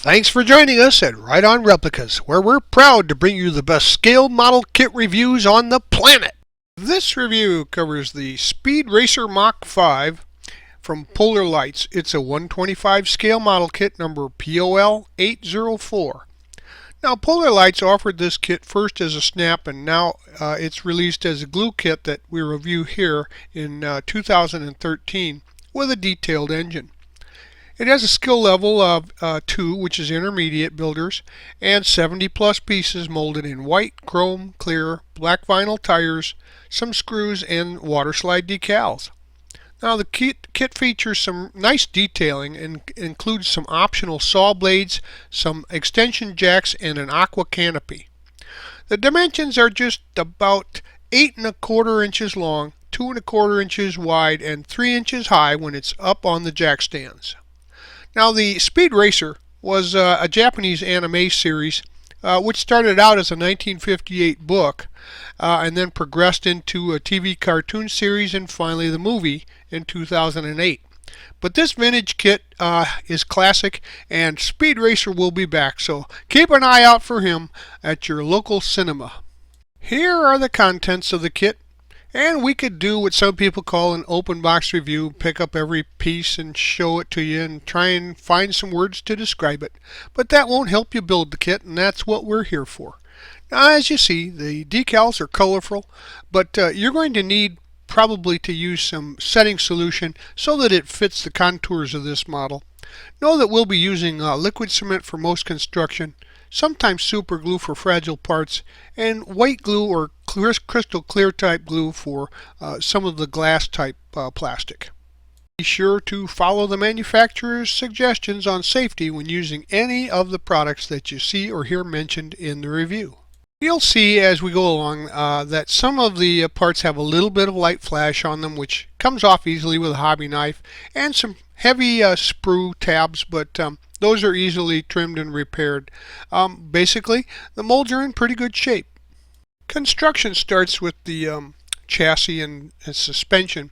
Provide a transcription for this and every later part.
Thanks for joining us at Right On Replicas, where we're proud to bring you the best scale model kit reviews on the planet. This review covers the Speed Racer Mach 5 from Polar Lights. It's a 125 scale model kit number POL 804. Now, Polar Lights offered this kit first as a snap, and now it's released as a glue kit that we review here in 2013 with a detailed engine. It has a skill level of 2, which is intermediate builders, and 70 plus pieces molded in white, chrome, clear, black vinyl tires, some screws, and water slide decals. Now the kit features some nice detailing and includes some optional saw blades, some extension jacks, and an aqua canopy. The dimensions are just about 8¼ inches long, 2¼ inches wide, and 3 inches high when it's up on the jack stands. Now, the Speed Racer was a Japanese anime series which started out as a 1958 book and then progressed into a TV cartoon series and finally the movie in 2008. But this vintage kit is classic, and Speed Racer will be back, so keep an eye out for him at your local cinema. Here are the contents of the kit. And we could do what some people call an open box review, pick up every piece and show it to you and try and find some words to describe it. But that won't help you build the kit, and that's what we're here for. Now, as you see, the decals are colorful, but you're going to need probably to use some setting solution so that it fits the contours of this model. Know that we'll be using liquid cement for most construction, sometimes super glue for fragile parts, and white glue or crystal clear type glue for some of the glass type plastic. Be sure to follow the manufacturer's suggestions on safety when using any of the products that you see or hear mentioned in the review. You'll see as we go along that some of the parts have a little bit of light flash on them, which comes off easily with a hobby knife, and some heavy sprue tabs, but those are easily trimmed and repaired. Basically, the molds are in pretty good shape. Construction starts with the chassis and suspension,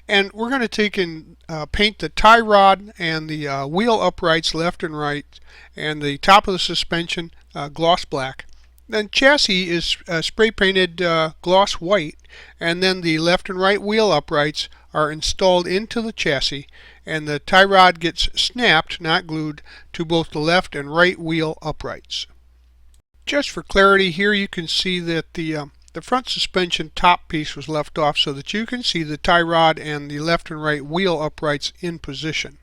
and we're going to take and paint the tie rod and the wheel uprights left and right, and the top of the suspension gloss black. Then chassis is spray painted gloss white, and then the left and right wheel uprights are installed into the chassis, and the tie rod gets snapped, not glued, to both the left and right wheel uprights. Just for clarity, here you can see that the front suspension top piece was left off so that you can see the tie rod and the left and right wheel uprights in position.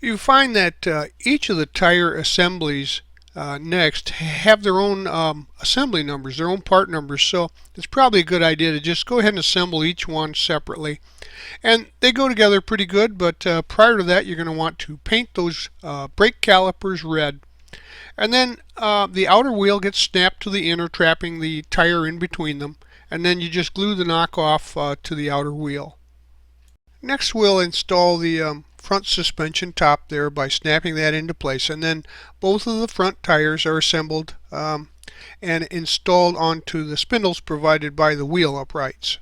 You find that each of the tire assemblies next have their own assembly numbers, their own part numbers, so it's probably a good idea to just go ahead and assemble each one separately. And they go together pretty good, but prior to that you're going to want to paint those brake calipers red. And then the outer wheel gets snapped to the inner, trapping the tire in between them, and then you just glue the knockoff to the outer wheel. Next we'll install the front suspension top there by snapping that into place, and then both of the front tires are assembled and installed onto the spindles provided by the wheel uprights.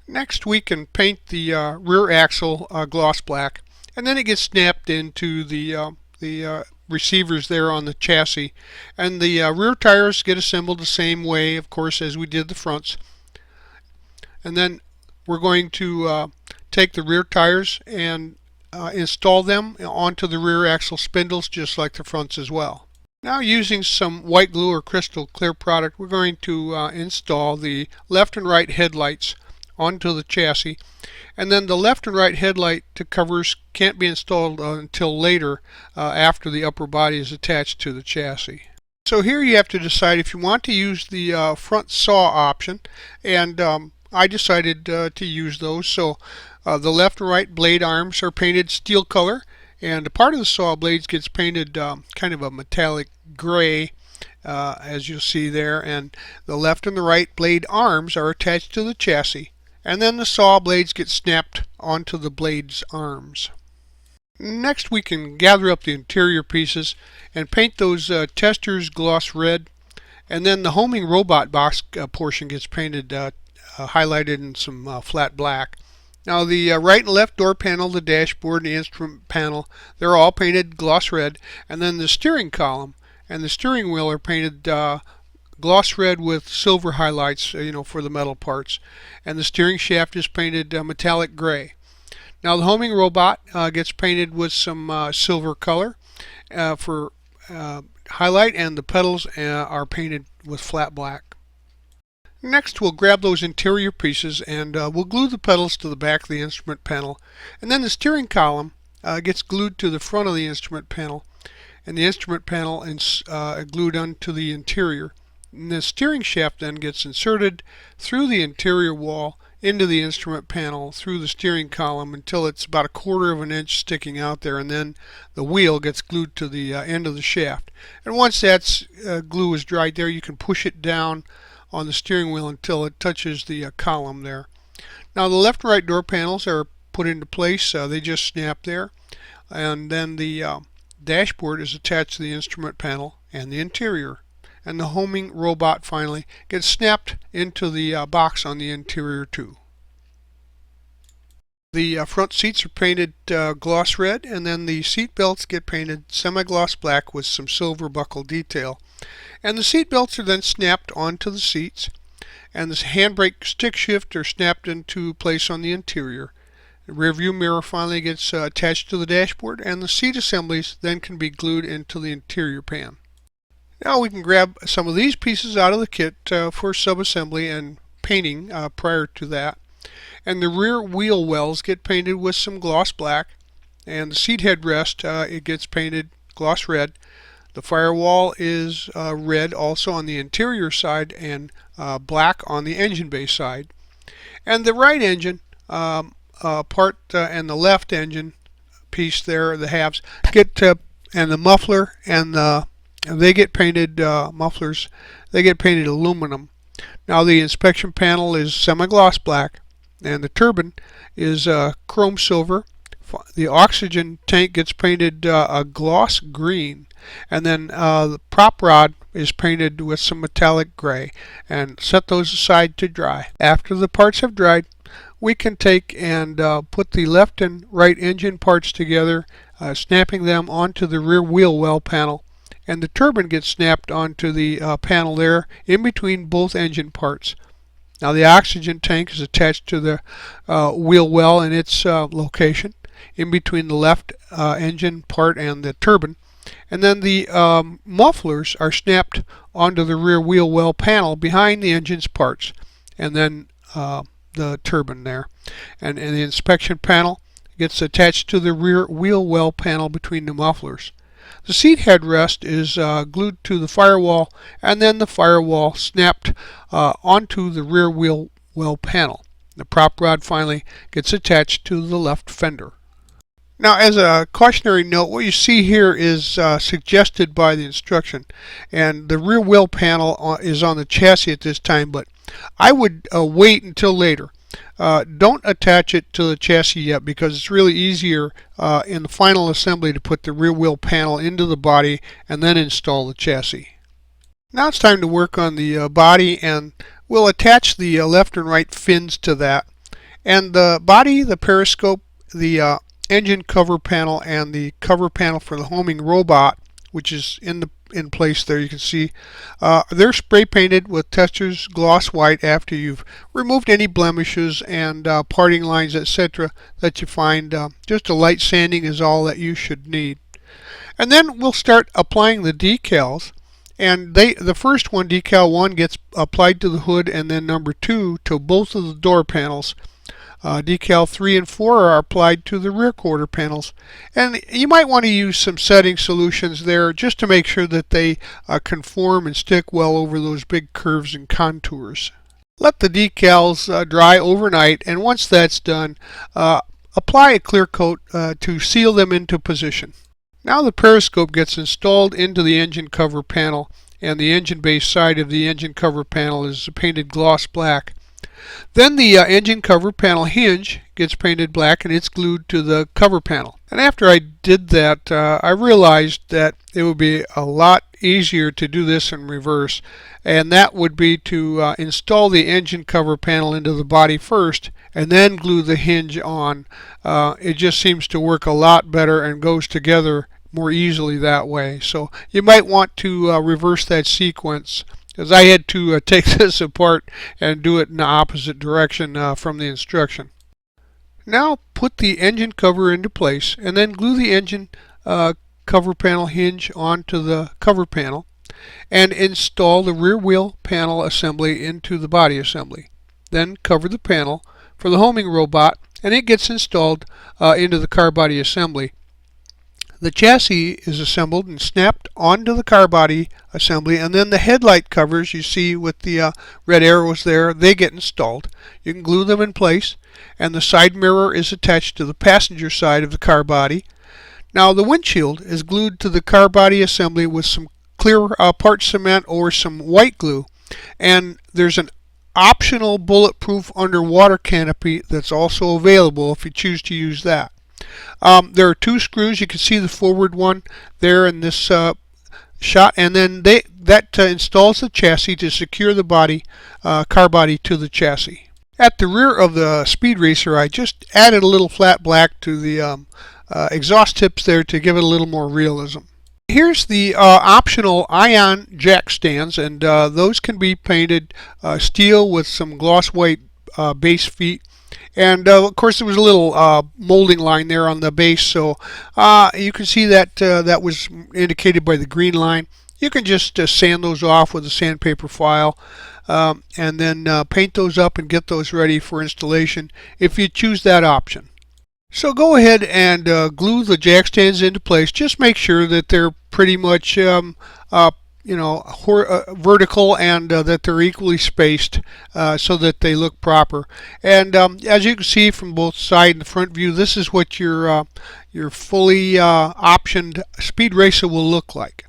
Next we can paint the rear axle gloss black, and then it gets snapped into the receivers there on the chassis, and the rear tires get assembled the same way, of course, as we did the fronts. And then we're going to take the rear tires and install them onto the rear axle spindles just like the fronts as well. Now, using some white glue or crystal clear product, we're going to install the left and right headlights onto the chassis, and then the left and right headlight covers can't be installed until later after the upper body is attached to the chassis. So here you have to decide if you want to use the front saw option, and I decided to use those. So the left and right blade arms are painted steel color, and a part of the saw blades gets painted kind of a metallic gray, as you'll see there, and the left and the right blade arms are attached to the chassis, and then the saw blades get snapped onto the blade's arms. Next we can gather up the interior pieces and paint those testers gloss red, and then the homing robot box portion gets painted highlighted in some flat black. Now the right and left door panel, the dashboard, and the instrument panel, they're all painted gloss red. And then the steering column and the steering wheel are painted gloss red with silver highlights, for the metal parts. And the steering shaft is painted metallic gray. Now the homing robot gets painted with some silver color for highlight, and the pedals are painted with flat black. Next, we'll grab those interior pieces and we'll glue the pedals to the back of the instrument panel. And then the steering column gets glued to the front of the instrument panel, and the instrument panel is glued onto the interior. And the steering shaft then gets inserted through the interior wall into the instrument panel through the steering column until it's about 1/4 of an inch sticking out there, and then the wheel gets glued to the end of the shaft. And once that glue is dried there, you can push it down on the steering wheel until it touches the column there. Now the left and right door panels are put into place. They just snap there, and then the dashboard is attached to the instrument panel and the interior. And the homing robot finally gets snapped into the box on the interior too. The front seats are painted gloss red, and then the seat belts get painted semi-gloss black with some silver buckle detail. And the seat belts are then snapped onto the seats, and the handbrake stick shift are snapped into place on the interior. The rear view mirror finally gets attached to the dashboard, and the seat assemblies then can be glued into the interior pan. Now we can grab some of these pieces out of the kit for sub-assembly and painting prior to that. And the rear wheel wells get painted with some gloss black, and the seat headrest it gets painted gloss red. The firewall is red also on the interior side, and black on the engine bay side. And the right engine part and the left engine piece there, the halves, and the muffler and they get painted mufflers. They get painted aluminum. Now the inspection panel is semi-gloss black, and the turbine is chrome silver. The oxygen tank gets painted a gloss green, and then the prop rod is painted with some metallic gray, and set those aside to dry. After the parts have dried, we can take and put the left and right engine parts together, snapping them onto the rear wheel well panel, and the turbine gets snapped onto the panel there in between both engine parts. Now the oxygen tank is attached to the wheel well in its location in between the left engine part and the turbine. And then the mufflers are snapped onto the rear wheel well panel behind the engine's parts, and then the turbine there. And the inspection panel gets attached to the rear wheel well panel between the mufflers. The seat headrest is glued to the firewall, and then the firewall snapped onto the rear wheel well panel. The prop rod finally gets attached to the left fender. Now, as a cautionary note, what you see here is suggested by the instruction, and the rear wheel panel is on the chassis at this time, but I would wait until later. Don't attach it to the chassis yet, because it's really easier in the final assembly to put the rear wheel panel into the body and then install the chassis. Now it's time to work on the body, and we'll attach the left and right fins to that. And the body, the periscope, the engine cover panel, and the cover panel for the homing robot, which is in place there, you can see they're spray painted with Testors gloss white after you've removed any blemishes and parting lines, etc. that you find. Just a light sanding is all that you should need. And then we'll start applying the decals, and the first one, decal 1, gets applied to the hood, and then number 2 to both of the door panels. Decal 3 and 4 are applied to the rear quarter panels, and you might want to use some setting solutions there just to make sure that they conform and stick well over those big curves and contours. Let the decals dry overnight, and once that's done, apply a clear coat to seal them into position. Now the periscope gets installed into the engine cover panel, and the engine bay side of the engine cover panel is painted gloss black. Then the engine cover panel hinge gets painted black and it's glued to the cover panel. And after I did that, I realized that it would be a lot easier to do this in reverse, and that would be to install the engine cover panel into the body first and then glue the hinge on. It just seems to work a lot better and goes together more easily that way. So you might want to reverse that sequence, because I had to take this apart and do it in the opposite direction from the instruction. Now put the engine cover into place and then glue the engine cover panel hinge onto the cover panel and install the rear wheel panel assembly into the body assembly. Then cover the panel for the homing robot and it gets installed into the car body assembly. The chassis is assembled and snapped onto the car body assembly, and then the headlight covers you see with the red arrows there, they get installed. You can glue them in place, and the side mirror is attached to the passenger side of the car body. Now the windshield is glued to the car body assembly with some clear part cement or some white glue, and there's an optional bulletproof underwater canopy that's also available if you choose to use that. There are two screws. You can see the forward one there in this shot, and then that installs the chassis to secure the body, car body to the chassis. At the rear of the Speed Racer, I just added a little flat black to the exhaust tips there to give it a little more realism. Here's the optional ion jack stands, and those can be painted steel with some gloss white base feet. And of course there was a little molding line there on the base, so you can see that that was indicated by the green line. You can just sand those off with a sandpaper file and then paint those up and get those ready for installation if you choose that option. So go ahead and glue the jack stands into place. Just make sure that they're pretty much vertical and that they're equally spaced so that they look proper. And as you can see from both side and front view, this is what your fully optioned Speed Racer will look like.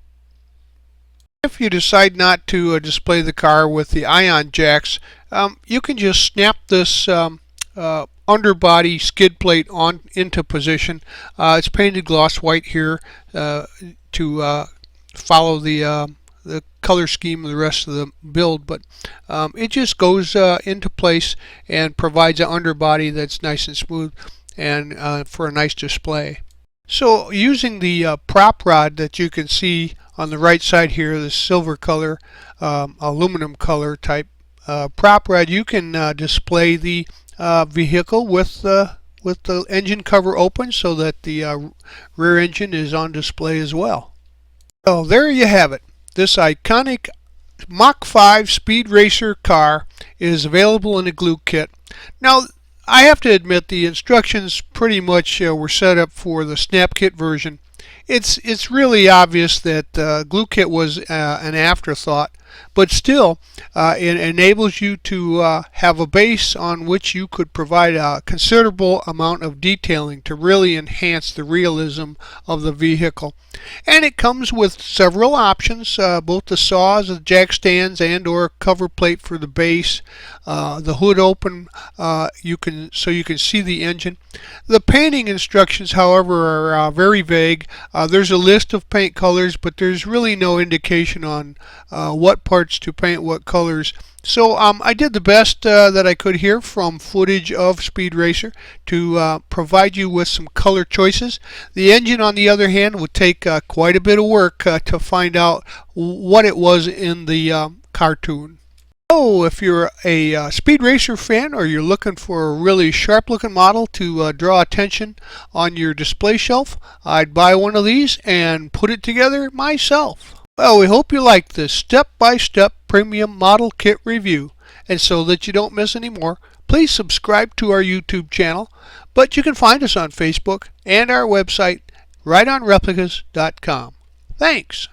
If you decide not to display the car with the ion jacks, you can just snap this underbody skid plate on into position. It's painted gloss white here to follow the color scheme of the rest of the build, but it just goes into place and provides an underbody that's nice and smooth and for a nice display. So using the prop rod that you can see on the right side here, the silver color, aluminum color type prop rod, you can display the vehicle with the engine cover open so that the rear engine is on display as well. So there you have it. This iconic Mach 5 Speed Racer car is available in a glue kit. Now I have to admit the instructions pretty much were set up for the snap kit version. It's really obvious that glue kit was an afterthought, but still it enables you to have a base on which you could provide a considerable amount of detailing to really enhance the realism of the vehicle. And it comes with several options, both the saws, the jack stands, and or cover plate for the base, the hood open so you can see the engine. The painting instructions, however, are very vague. There's a list of paint colors, but there's really no indication on what parts to paint, what colors. So I did the best that I could here from footage of Speed Racer to provide you with some color choices. The engine, on the other hand, would take quite a bit of work to find out what it was in the cartoon. So if you're a Speed Racer fan, or you're looking for a really sharp looking model to draw attention on your display shelf, I'd buy one of these and put it together myself. Well, we hope you liked this step-by-step premium model kit review, and so that you don't miss any more, please subscribe to our YouTube channel, but you can find us on Facebook and our website rightonreplicas.com. Thanks.